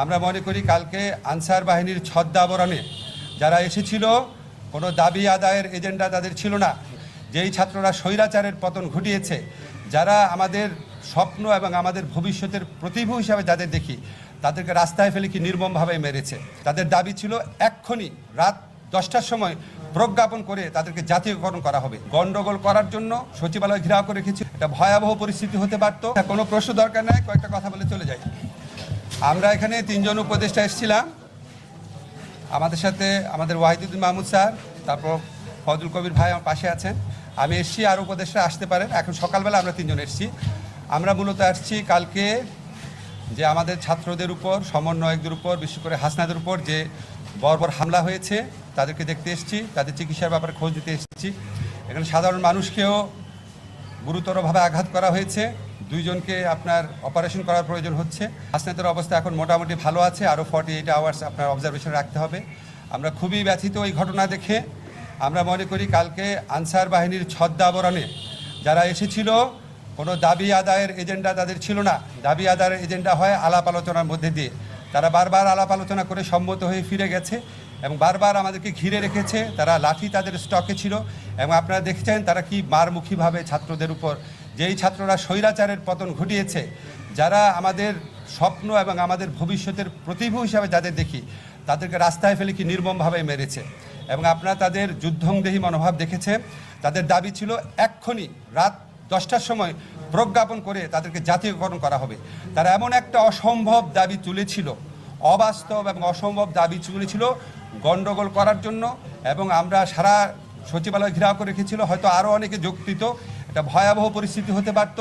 আমরা মনে করি কালকে আনসার বাহিনীর ছদ্মাবরণে যারা এসেছিল কোনো দাবি আদায়ের এজেন্ডা তাদের ছিল না। যেই ছাত্ররা স্বৈরাচারের পতন ঘটিয়েছে, যারা আমাদের স্বপ্ন এবং আমাদের ভবিষ্যতের প্রতিভূ হিসাবে যাদের দেখি, তাদেরকে রাস্তায় ফেলে কি নির্মমভাবে মেরেছে। তাদের দাবি ছিল এক্ষুনি রাত 10টার সময় প্রজ্ঞাপন করে তাদেরকে জাতীয়করণ করা হবে। গন্ডগোল করার জন্য সচিবালয় ঘেরাও করে রেখেছে। এটা ভয়াবহ পরিস্থিতি হতে পারত। কোনো প্রশ্ন দরকার নাই, কয়েকটা কথা বলে চলে যাই। আমরা এখানে 3 জন উপদেষ্টা এসেছিলাম। আমাদের সাথে আমাদের ওয়াহিদুদ্দিন মাহমুদ স্যার, তারপর ফজল কবির ভাই আমার পাশে আছেন। আমি এসেছি, আর উপদেষ্টা আসতে পারেন। এখন সকালবেলা আমরা 3 জন এসেছি। আমরা মূলত আসছি কালকে যে আমাদের ছাত্রদের উপর, সমন্বয়কদের উপর, বিশেষ করে হাসনাদের উপর যে বর্বর হামলা হয়েছে, তাদেরকে দেখতে এসেছি, তাদের চিকিৎসার ব্যাপারে খোঁজ দিতে এসেছি। এখানে সাধারণ মানুষকেও গুরুতরভাবে আঘাত করা হয়েছে। 2 জনকে আপনার অপারেশন করার প্রয়োজন হচ্ছে। হাসনাতের অবস্থা এখন মোটামুটি ভালো আছে, আরও 48 আওয়ার্স আপনার অবজারভেশন রাখতে হবে। আমরা খুবই ব্যথিত এই ঘটনা দেখে। আমরা মনে করি কালকে আনসার বাহিনীর ছদ্মাবরণে যারা এসেছিল কোনো দাবি আদায়ের এজেন্ডা তাদের ছিল না। দাবি আদায়ের এজেন্ডা হয় আলাপ আলোচনার মধ্যে দিয়ে। তারা বারবার আলাপ আলোচনা করে সম্মত হয়ে ফিরে গেছে এবং বারবার আমাদেরকে ঘিরে রেখেছে। তারা লাঠি তাদের স্টকে ছিল এবং আপনারা দেখছেন তারা কি মারমুখীভাবে ছাত্রদের উপর, যেই ছাত্ররা স্বৈরাচারের পতন ঘটিয়েছে, যারা আমাদের স্বপ্ন এবং আমাদের ভবিষ্যতের প্রতিভূ হিসাবে যাদের দেখি, তাদেরকে রাস্তায় ফেলে কি নির্মমভাবে মেরেছে। এবং আপনারা তাদের যুদ্ধংদেহী মনোভাব দেখেছেন। তাদের দাবি ছিল এক্ষুনি রাত 10টার সময় প্রজ্ঞাপন করে তাদেরকে জাতীয়করণ করা হবে। তারা এমন একটা অসম্ভব দাবি তুলেছিল, অবাস্তব এবং অসম্ভব দাবি তুলেছিল গণ্ডগোল করার জন্য। এবং আমরা সারা সচিবালয় ঘেরাও করে রেখেছিল, হয়তো আরও অনেকে যোগ দিত। এটা ভয়াবহ পরিস্থিতি হতে পারত।